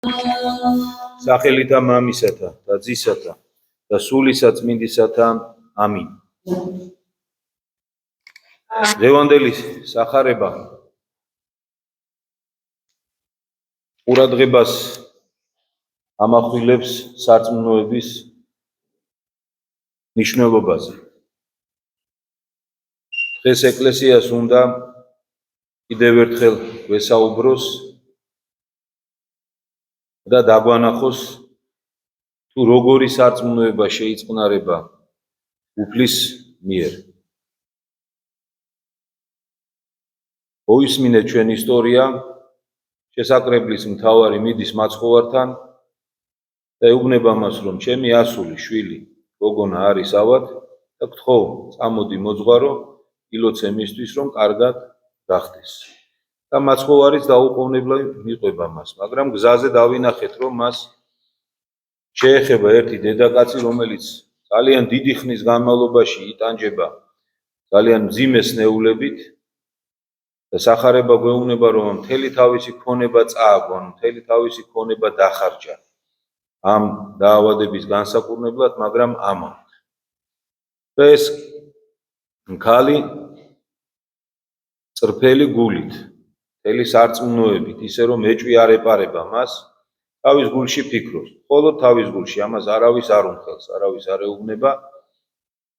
სახელითა მამისათა და ძისათა და სულისა წმინდისათა ამინ. დღევანდელი სახარება ყურადღებას ამახვილებს სარწმუნოების მნიშვნელობაზე. დღეს ეკლესიას უნდა კიდევ ერთხელ გვესაუბროს და დაგვანახოს თუ როგორი სარწმუნოება შეიწყნარება უფლის მიერ. მოისმინეთ ჩვენ ისტორია, შესაკრებლის მთავარი მიდის მაცხოვართან და ეუბნება მას, რომ ჩემი ასული შვილი გოგონა არის ავად და გთხოვ, წამოდი მოძღვარო, ილოცე მისთვის, რომ კარგად გახდეს. და მაცხოვარიც დაუყოვნებლივ მიყვება მას, მაგრამ გზაზე დავინახეთ, რომ მას შეეხება ერთი დედაკაცი, რომელიც ძალიან დიდი ხნის განმავლობაში იტანჯება ძალიან მძიმე სნეულებით და სახარება გვეუბნება, რომ მთელი თავისი ქონება წააგო, მთელი თავისი ქონება დახარჯა ამ დაავადების განსაკურნებლად, მაგრამ ამაოდ. და ეს ქალი წრფელი გულით, მთელი სარწმუნოებით, ისე რომ ეჭვი არ ეპარება მას, თავის გულში ფიქრობს, მხოლოდ თავის გულში, ამას არავის არ უმხელს, არავის არ ეუბნება,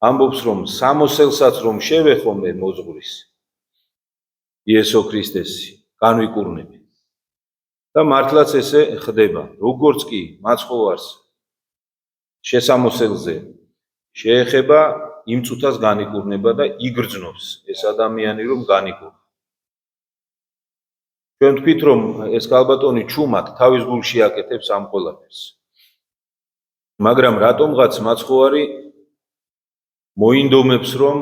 ამბობს, რომ სამოსელსაც რომ შევეხო მე მოძღვრის იესო ქრისტესი, განვიკურნები. და მართლაც ესე ხდება, როგორც კი მაცხოვარს შესამოსელზე შეეხება, იმ წუთას განიკურნება და იგრძნობს ეს ადამიანი, რომ განიკურნა. ჩვენ თქვით, რომ ეს ქალბატონი ჩუმად თავის გულში აკეთებს ამ ყველაფერს. მაგრამ რატომღაც მაცხოვარი მოინდომებს, რომ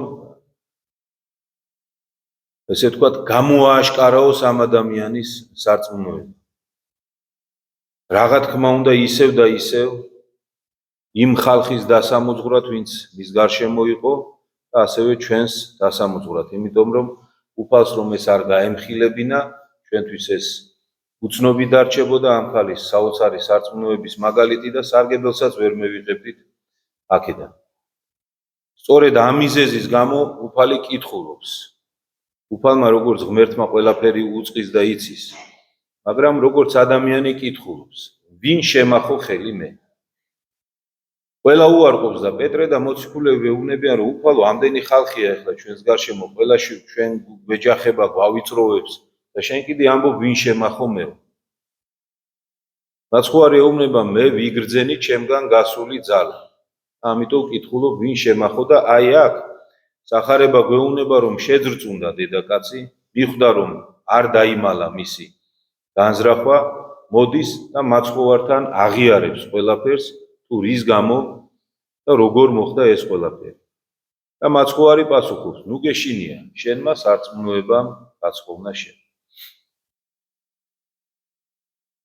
ესე ვთქვათ, გამოააშკარაოს ამ ადამიანის სარწმუნოება. რაღა თქმა უნდა ისევ და ისევ იმ ხალხის დასამოძღვრად, ვინც მის გარშემო იყო და ასევე ჩვენს დასამოძღვრად, იმიტომ რომ უფალს რომ ეს არ გაემხილებინა, ჩვენთვის ეს უცნობი დარჩებოდა ამ ხალის საოცარი სარწმუნოების მაგალითი და სარგებელსაც ვერ მევიღებდით აქედან. სწორედ ამ მიზეზის გამო უფალი კითხულობს. უფალმა როგორც ღმერთმა ყველაფერი უწყის და იცის, მაგრამ როგორც ადამიანი კითხულობს, ვინ შემახო ხელი მე? ყველა უარყოფს და პეტრე და მოციქულები ეუბნებიან, რომ უფალო, ამდენი ხალხია ახლა ჩვენს გარშემო, ყველაში ჩვენ გვეჯახება, გვავიწროვებს და შენ კიდე ამბობ, ვინ შემახო მე? მაცხოვარი ეუბნება, მე ვიგრძენი ჩემგან გასული ძალა. ამიტომ კითხულობ, ვინ შემახო და აი აქ სახარება გვეუბნება, რომ შეძრწუნდა დედაკაცი, მიხვდა, რომ არ დაიმალა მისი განზრახვა, მოდის და მაცხოვართან აღიარებს ყველაფერს, თუ რის გამო და როგორ მოხდა ეს ყველაფერი. და მაცხოვარი პასუხობს, ნუ გეშინია, შენმა სარწმუნოებამ გაცხოვნა შენ.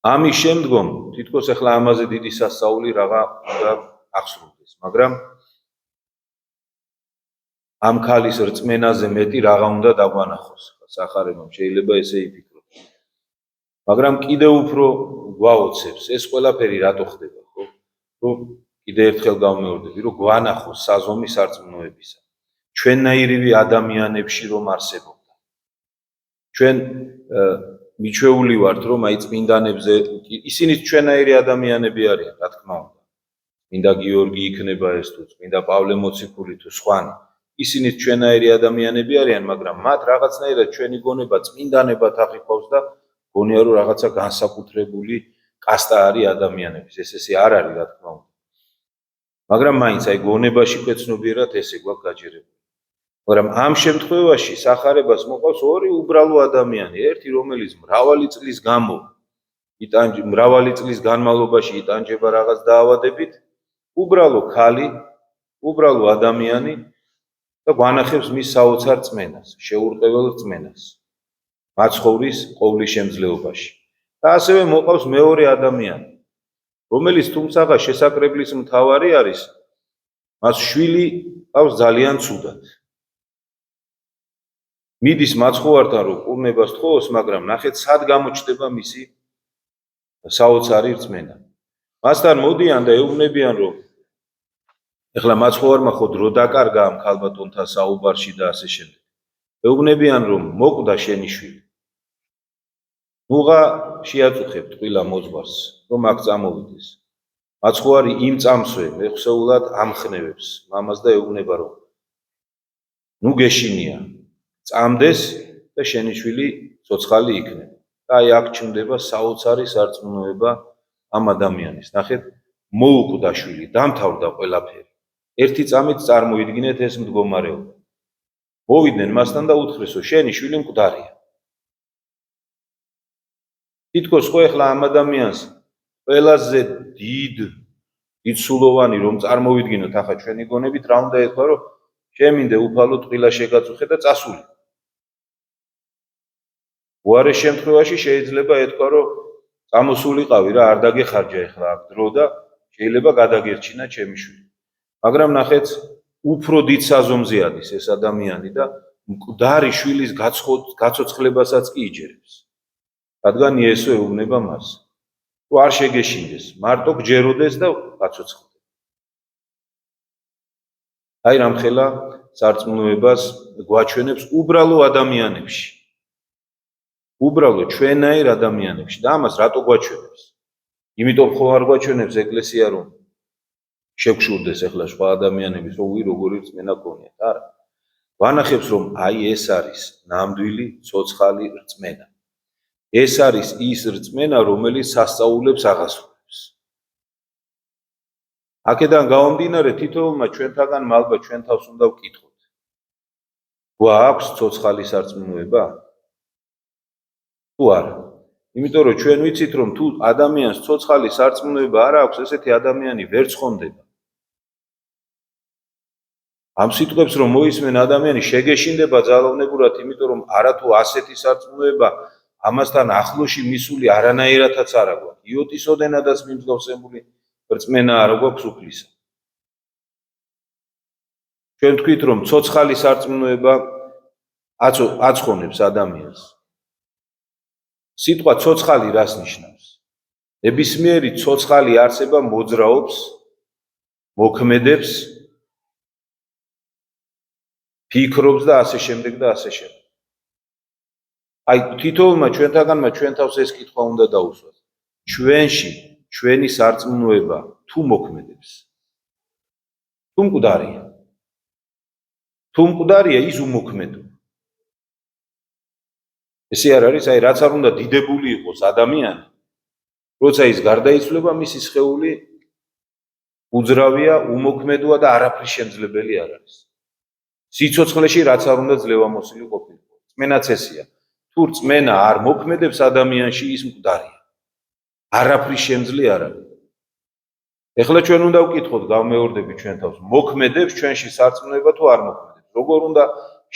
ამის შემდგომ, თითქოს ახლა ამაზე დიდი სასწაული რაღა უნდა ახსრულდეს, მაგრამ ამ ქალის რწმენაზე მეტი რაღა უნდა დაგვანახოს. სახარებამ შეიძლება ესე იფიქროს. მაგრამ კიდევ უფრო გვაოცებს ეს ყველაფერი რატო ხდება, ხო? რომ კიდე ერთხელ გავმეორდები, რომ გვანახოს საზომი სარწმუნოებისა. ჩვენნაირივი ადამიანებში რომ არსებობდა. ჩვენ მიჩვეული ვართ, რომ აი წმინდანებზე, ისინიც ჩვენნაირი ადამიანები არიან, რა თქმა უნდა. წმინდა გიორგი იქნება ეს თუ წმინდა პავლე მოციქული თუ სხვანი. ისინიც ჩვენნაირი ადამიანები არიან, მაგრამ მათ რაღაცნაირად ჩვენი გონება წმინდანებად აღიქვავს და გონია, რომ რაღაცა განსაკუთრებული კასტა არის ადამიანების. ესე არ არის, რა თქმა უნდა. მაგრამ მაინც აი გონებაში ქვეცნობიერად ესე გვაქვს გაჯერებული. მაგრამ ამ შემთხვევაში სახარებას მოყავს ორი უბრალო ადამიანი, ერთი რომელიც მრავალი წლის განმავლობაში იტანჯება რაღაც დაავადებით, უბრალო ქალი, უბრალო ადამიანი და გვანახებს მის საოცარ რწმენას, შეურყეველ რწმენას, მაცხოვრის ყოვლისშემძლეობაში. და ასევე მოყავს მეორე ადამიანი, რომელიც თუმცაღა შესაკრებლის მთავარი არის, მას შვილი ყავს ძალიან ცუდად. მიდის მაცხოვართან რომ კურნებას თხოვოს, მაგრამ ნახეთ სად გამოჩნდება მისი საოცარი რწმენა. მასთან მოდიან და ეუბნებიან, რომ ეხლა მათ ხო არ მახო დრო დაკარგა ამ ქალბატონთა საუბარში და ასე შემდეგ. ეუბნებიან, რომ მოკვდა შენი შვილი. ნუღა შეაწუხებთ ყვილა მოძღვარს, რომ აქ წამოვიდეს. მათ ხო არის იმ წამსვე მეხსეულად ამხნევებს მამას და ეუბნება, რომ ნუ გეშინია, წამდეს და შენი შვილი ცოცხალი იქნება. და აი აქ ჩნდება საოცარი სარწმუნოება ამ ადამიანის. ნახეთ, მოუკვდა შვილი, დამთავრდა ყველაფერი. ერთი წამით წარმოიდგინეთ ეს მდგომარეობა. მოვიდნენ მასთან და უთხრეს, რომ შენი შვილი მკვდარია. თითქოს ხო ეხლა ამ ადამიანს ყველაზე დიდსულოვანი რომ წარმოვიდგინოთ ახლა ჩვენი გონებით რა უნდა ეთქვა, რომ შემინდე უფალო ტყილა შეგაწუხე და წასული. უარეს შემთხვევაში შეიძლება ეთქვა, რომ წამოსულიყავი რა, არ დაგეხარჯა ეხლა აქ დრო და შეიძლება გადაგერჩინა ჩემი შვილი. მაგრამ ნახეთ, უფრო დიდ საზომზე ადის ეს ადამიანი და მკვდარი შვილის გაცოცხლებასაც კი იჯერებს. რადგან იესო ეუბნება მას, რომ არ შეგეშინდეს, მარტო გჯეროდეს და გაცოცხლდეს. აი რამხელა სარწმუნოებას გვაჩვენებს უბრალო ადამიანებში. უბრალო ჩვენაირ ადამიანებში და ამას რატო გვაჩვენებს? იმიტომ ხო არ გვაჩვენებს ეკლესია, რომ შეგშურდეს ეხლა სხვა ადამიანების, რომ როგორი რწმენა გქონიათ, არა. ვანახებს, რომ აი ეს არის ნამდვილი ცოცხალი რწმენა. ეს არის ის რწმენა, რომელიც სასწაულებს აღასრულებს. აქედან გამომდინარე, თითოეულმა ჩვენთაგან მალბა ჩვენ თავს უნდა ვკითხოთ. გვაქვს ცოცხალი სარწმუნოება? თუ არა. იმიტომ რომ ჩვენ ვიცით, რომ თუ ადამიანს ცოცხალი სარწმუნოება არ აქვს, ესეთი ადამიანი ვერ ცხონდება. ამ სიტყვებს რომ მოისმენ ადამიანი შეგეშინდება ძალოვნებურად, იმიტომ რომ არათუ ასეთი სარწმუნოება ამასთან ახლოში მისული არანაირადაც არ აქვს. იოტის ოდენადაც მიმძლავსებული რწმენა არ გვაქვს უფლისა. ჩვენ თქვით, რომ ცოცხალი სარწმუნოება აცხონებს ადამიანს. სიტყვა ცოცხალი რას ნიშნავს? ნებისმიერი ცოცხალი არსება მოძრაობს, მოქმედებს, ფიქრობს და ასე შემდეგ და ასე შემდეგ. აი თითოეულმა ჩვენთაგანმა ჩვენ თავს ეს კითხვა უნდა დაუსვათ. ჩვენში ჩვენი სარწმუნოება თუ მოქმედებს, თუ მკვდარია. თუ მკვდარია, ის უმოქმედო. ესე არ არის, აი რაც არ უნდა დიდებული იყოს ადამიანი, როცა ის გარდაიცვლება, მისი სხეული უძრავია, უმოქმედოა და არაფრის შემძლებელი არ არის. სიცოცხლეში რაც არ უნდა ძლევამოსილი ყოფილიყო. რწმენაც ესეა. თუ რწმენა არ მოქმედებს ადამიანში, ის მკვდარია. არაფრის შემძლე არ არის. ეხლა ჩვენ უნდა ვკითხოთ, გავმეორდები ჩვენ თავს, მოქმედებს ჩვენში სარწმუნოება თუ არ მოქმედებს? როგორ უნდა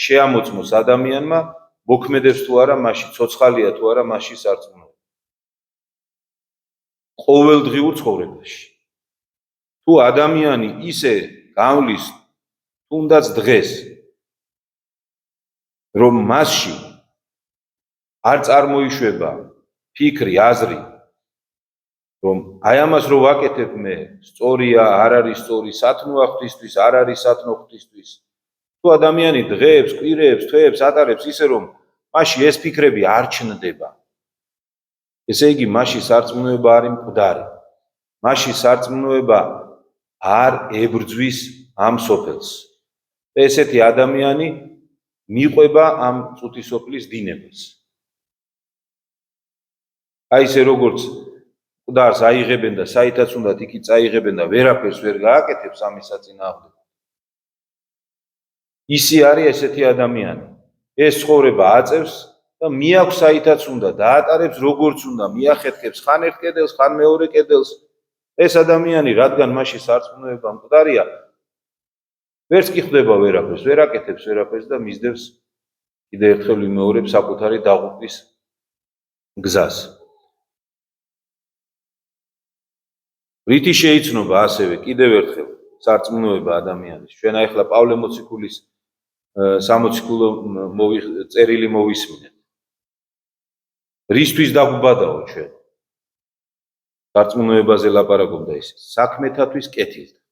შეამოწმოს ადამიანმა, მოქმედებს თუ არა მასში, ცოცხალია თუ არა მასში სარწმუნოება? ყოველდღიურ ცხოვრებაში. თუ ადამიანი ისე გავლის, თუნდაც დღეს, რომ მასში არ წარმოიშვება ფიქრი, აზრი, რომ აი ამას რო ვაკეთებ მე, სწორია, არ არის სწორი, სათნოა ღვთისთვის, არ არის სათნო ღვთისთვის. თუ ადამიანი დღეებს, კვირეებს, თვეებს ატარებს ისე რომ მასში ეს ფიქრები არ ჩნდება. ესე იგი, მასში სარწმუნოება არის მკვდარი. მასში სარწმუნოება არ ებრძვის ამ სოფელს. და ესეთი ადამიანი მიყვება ამ წუთი სოფლის დინებას. აი ესე როგორც მკვდარს აიღებენ და საითაც უნდათ იქით წაიღებენ და ვერაფერს ვერ გააკეთებს ამის საწინააღმდეგო. ისი არის ესეთი ადამიანი. ეს ცხოვრება აწევს და მიაქვს საითაც უნდა დაატარებს როგორც უნდა, მიახეთქებს ხან ერთ კედელს, ხან მეორე კედელს. ეს ადამიანი, რადგან მასში სარწმუნოება მკვდარია, ვერც კი ხვდება ვერაფერს, ვერ აკეთებს ვერაფერს და მისდევს კიდე ერთხელ ვიმეორებ საკუთარი დაღუპვის გზას. რითი შეიცნობა ასევე კიდევ ერთხელ სარწმუნოება ადამიანის. ჩვენ ახლა პავლე მოციქულის 60 წერილი მოვისმინეთ. რისთვის დაგვბადაო ჩვენ? სარწმუნოებაზე ლაპარაკობდა ის საქმეთათვის კეთილთან.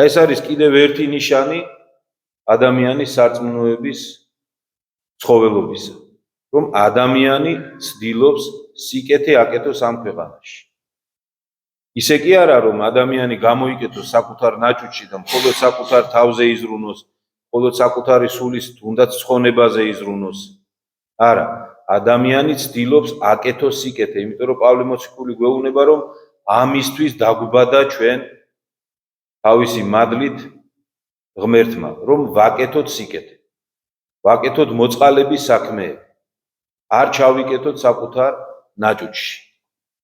ეს არის კიდევ ერთი ნიშანი ადამიანის სარწმუნოების ცხოველობისა, რომ ადამიანი ცდილობს სიკეთე აკეთოს ამ ქვეყანაში. ისე კი არა, რომ ადამიანი გამოიკეთოს საკუთარ ნაჭუჭში და მხოლოდ საკუთარ თავზე იზრუნოს, მხოლოდ საკუთარი სულის თუნდაც ცხონებაზე იზრუნოს. არა, ადამიანი ცდილობს აკეთოს სიკეთე, იმიტომ რომ პავლე მოციქული გვეუბნება, რომ ამისთვის დაგვბადა ჩვენ თავისი მადლით ღმერთმა, რომ ვაკეთოთ სიკეთე, ვაკეთოთ მოწყალების საქმეები, არ ჩავიკეთოთ საკუთარ ნაჭუჭში.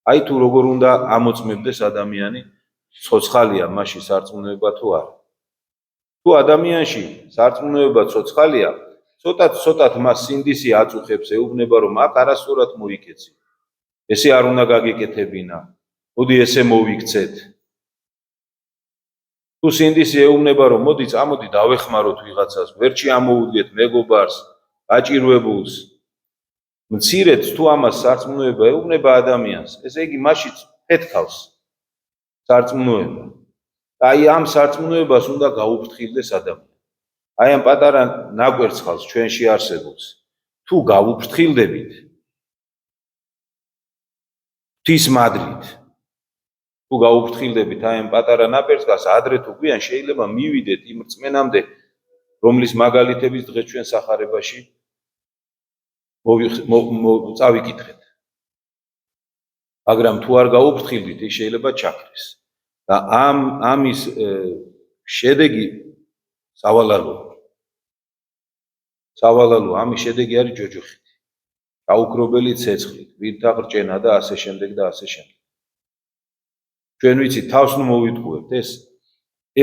აი თუ როგორ უნდა ამოწმებდეს ადამიანი, ცოცხალია მასში სარწმუნოება თუ არა. თუ ადამიანში სარწმუნოება ცოცხალია, ცოტათ მას სინდისი აწუხებს, ეუბნება, რომ აქ არასწორად მოიქეცი. ესე არ უნდა გაგეკეთებინა, მოდი ესე მოვიქცეთ. თუ სინდისი ეუბნება, რომ მოდი წამოდი დავეხმაროთ ვიღაცას, ვერჩი ამოუდგეთ მეგობარს, გაჭირვებულს. მცირედ თუ ამას სარწმუნოება ეუბნება ადამიანს, ესე იგი მასში ფეთქავს სარწმუნოება. აი ამ სარწმუნოებას უნდა გაუფრთხილდეს ადამიანი. აი ამ პატარა ნაკვერცხალს ჩვენში არსებობს. თუ გაუფრთხილდებით ღვთის მადლით, თუ გაუფრთხილდებით აი ამ პატარა ნაკვერცხალს, ადრე თუ გვიან შეიძლება მივიდეთ იმ რწმენამდე, რომლის მაგალითების დღეს ჩვენ სახარებაში წავიკითხეთ. მაგრამ თუ არ გაუფრთხილდით, ის შეიძლება ჩაქრეს. და ამის შედეგი სავალალო, ამის შედეგი არის ჯოჯოხეთი, გაუქრობელი ცეცხლით, ვირთა ხრჭენა და ასე შემდეგ და ასე შემდეგ. ჩვენ ვიცით, თავს ნუ მოვიტყუებთ,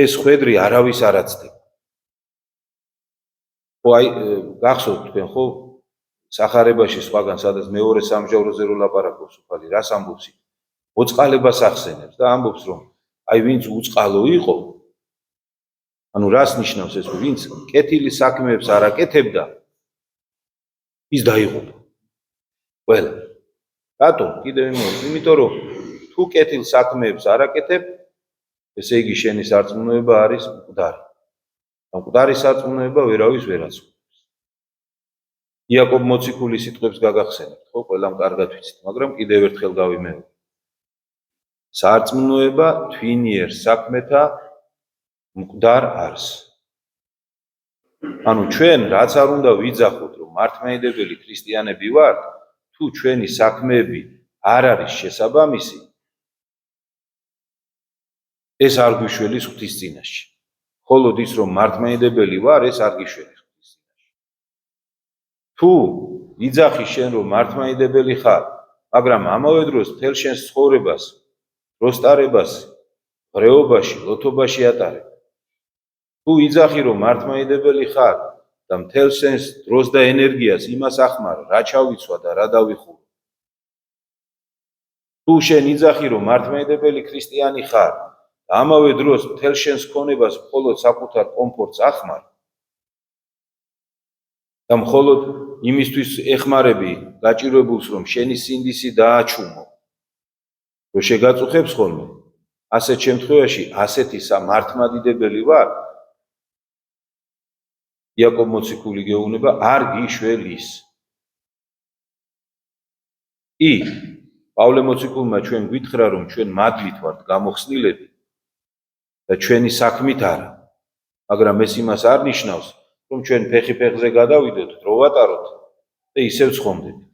ეს ხვედრი არავის არ აცდება. ხო აი გახსოვთ თქვენ ხო სახარებაში სხვაგან სადაც მეორე სამჟავროზე რო ლაპარაკობს უფალი, რას ამბობს? მოწყალებას ახსენებს და ამბობს, რომ აი ვინც უწყალო იყო, ანუ რას ნიშნავს ეს, ვინც კეთილი საქმეებს არ აკეთებდა, ის დაიღუპა. ყველა. რატომ? კიდევ იმიტომ რომ თუ კეთილ საქმეებს არ აკეთებ, ესე იგი შენი სარწმუნოება არის მკვდარი. მკვდარი სარწმუნოება ვერავის ვერ აცხოვს. იაკობ მოციქულის სიტყვებს გაგახსენებთ, ხო, ყველამ კარგად ვიცით, მაგრამ კიდევ ერთხელ გავიმეორე. სარწმუნოება თვინიერ საქმეთა მკვდარ არს. ანუ ჩვენ რაც არ უნდა ვიძახოთ, რომ მართლმადიდებელი ქრისტიანები ვართ, თუ ჩვენი საქმეები არ არის შესაბამისი, ეს არ გვიშველის ღვთის წინაშე. მხოლოდ ის, რომ მართლმადიდებელი ვარ, ეს არ გიშველის ღვთის წინაშე. თუ იძახი შენ, რომ მართლმადიდებელი ხარ, მაგრამ ამავე დროს მთელ შენს ცხოვრებას, როსტარებას, ღრეობაში, ლოთობაში ატარებ. თუ იძახი, რომ მართლმადიდებელი ხარ და მთელ შენს დროს და ენერგიას იმას ახმარ, რა ჩავიცვა და რა დავიხურო. თუ შენ იძახი, რომ მართლმადიდებელი ქრისტიანი ხარ, ამავე დროს მთელ შენს ქონებას მხოლოდ საკუთარ კომფორტს ახმარ და მხოლოდ იმისთვის ეხმარები გაჭირვებულს, რომ შენი სინდისი დააჩუმო, რომ შეგაწუხებს ხოლმე, ასეთ შემთხვევაში ასეთი მართლმადიდებელი ვარ, იაკობ მოციქული გეუბნება, არ გიშველის. პავლე მოციქულმა ჩვენ გვითხრა, რომ ჩვენ მადლით ვართ გამოხსნილები და ჩვენი საქმით არა, მაგრამ ეს იმას არ ნიშნავს, რომ ჩვენ ფეხი-ფეხზე გადავიდოთ, დრო ვატაროთ და ისევ ცხონდებით.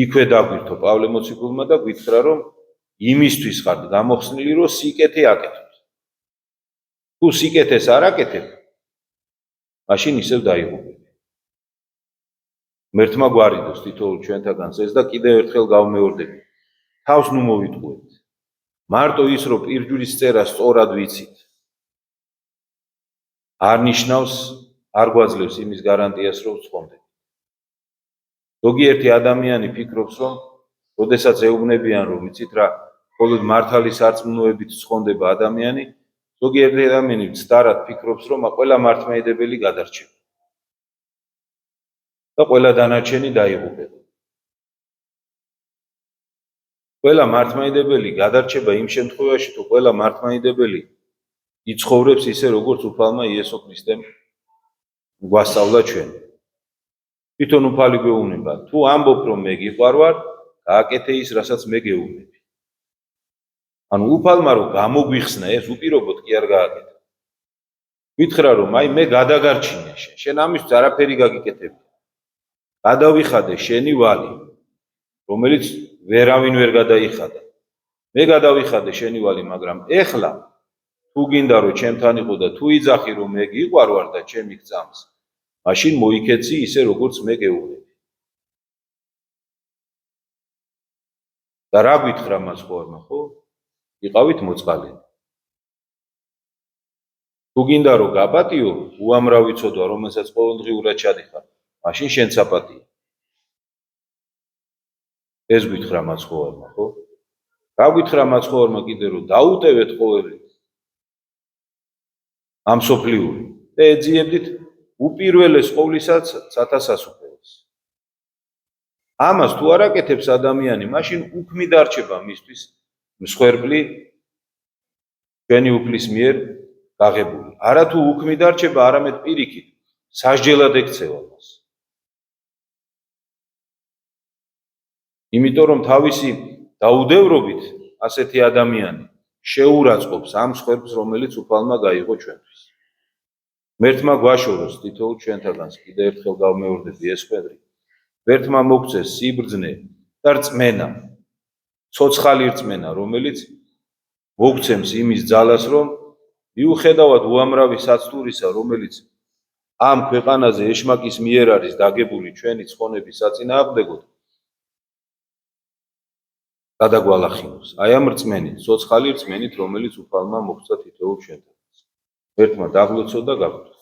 იქვე დაგვირთო პავლე მოციქულმა და გვითხრა, რომ იმისთვის ხართ გამოხსნილი, რომ სიკეთე აკეთოთ. თუ სიკეთეს არ აკეთებ, მაშინ ისევ დაიღუპებ. ღმერთმა გვარიდოს თითოეულ ჩვენთაგანს ეს და კიდევ ერთხელ გავმეორდები. თავს ნუ მოვიტყუებთ. მარტო ის, რომ პირჯვრის წერა სწორად ვიცით, არ ნიშნავს, არ გვაძლევს იმის გარანტიას, რომ ვცხონდებით. ზოგიერთი ადამიანი ფიქრობს, რომ როდესაც ეუბნებიან, რომ იცით რა, მხოლოდ მართალი სარწმუნოებით ვცხონდება ადამიანი, ზოგიერთი ადამიანი მცდარად ფიქრობს, რომ ყველა მართლმადიდებელი გადარჩება და ყველა დანარჩენი დაიღუპება. ყველა მართლმადიდებელი გადარჩება იმ შემთხვევაში, თუ ყველა მართლმადიდებელი იცხოვრებს ისე, როგორც უფალმა იესო ქრისტემ გვასწავლა ჩვენ. თვითონ უფალი გვეუბნება, თუ ამბობ, რომ მე გიყვარვარ, გააკეთე ის, რასაც მე გეუბნები. ანუ უფალმა რომ გამოგვიხსნა ეს უპირობოდ კი არ გააკეთა. გითხრა რომ აი მე გადაგარჩინე შენ ამისთვის არაფერი გაგიკეთებია. გადავიხადე შენი ვალი, რომელიც ვერავინ ვერ გადაიხადა. მე გადავიხადე შენი ვალი, მაგრამ ეხლა თუ გინდა რომ ჩემთან იყო და თუ იძახი რომ მე გიყვარვარ და ჩემი გწამს, მაშინ მოიქეცი ისე როგორც მე გეუბნები. და რა გითხრა მას ხوارმა, ხო? იყავით მოწყალენი. თუ გინდა რომ გაპატიო, უამრავი ცოდვა, რომელსაც ყოველდღიურად ჩადიხარ, მაშინ შენ საპატიო. ეს გითხრა მას ხوارმა, ხო? რა გითხრა მას ხوارმა კიდე რომ დაუტევეთ ყოველი ამ სოფლიური და ეძიებდით უპირველეს ყოვლისას სათასასუფლოს. ამას თუ არ აკეთებს ადამიანი, მაშინ უქმი დარჩება მისთვის მსხვერპლი ჩვენი უფლის მიერ გაღებული. არა თუ უქმი დარჩება, არამედ პირიქით სასჯელად ექცევა მას. იმიტომ რომ თავისი დაუდევრობით ასეთი ადამიანი შეურაცხყოფს ამ მსხვერპლს, რომელიც უფალმა გაიღო ჩვენთვის. მერთმა გვაშოროს თითოეულ ჩვენთაგანს, კიდევ ერთხელ გავმეორდები ეს ხვედრი. მერთმა მოგცეს სიბრძნე და რწმენა, ცოცხალი რწმენა, რომელიც მოგცემს იმის ძალას, რომ მიუხედავად უამრავი საცდურისა, რომელიც ამ ქვეყანაზე ეშმაკის მიერ არის დაგებული ჩვენი ცხონების საწინააღმდეგოდ, გადაგვალახინოს. აი ამ რწმენით, ცოცხალი რწმენით, რომელიც უფალმა მოგცა თითოეულ ჩვენთაგანს. ერთმა დაღლოცო და გაგვთო.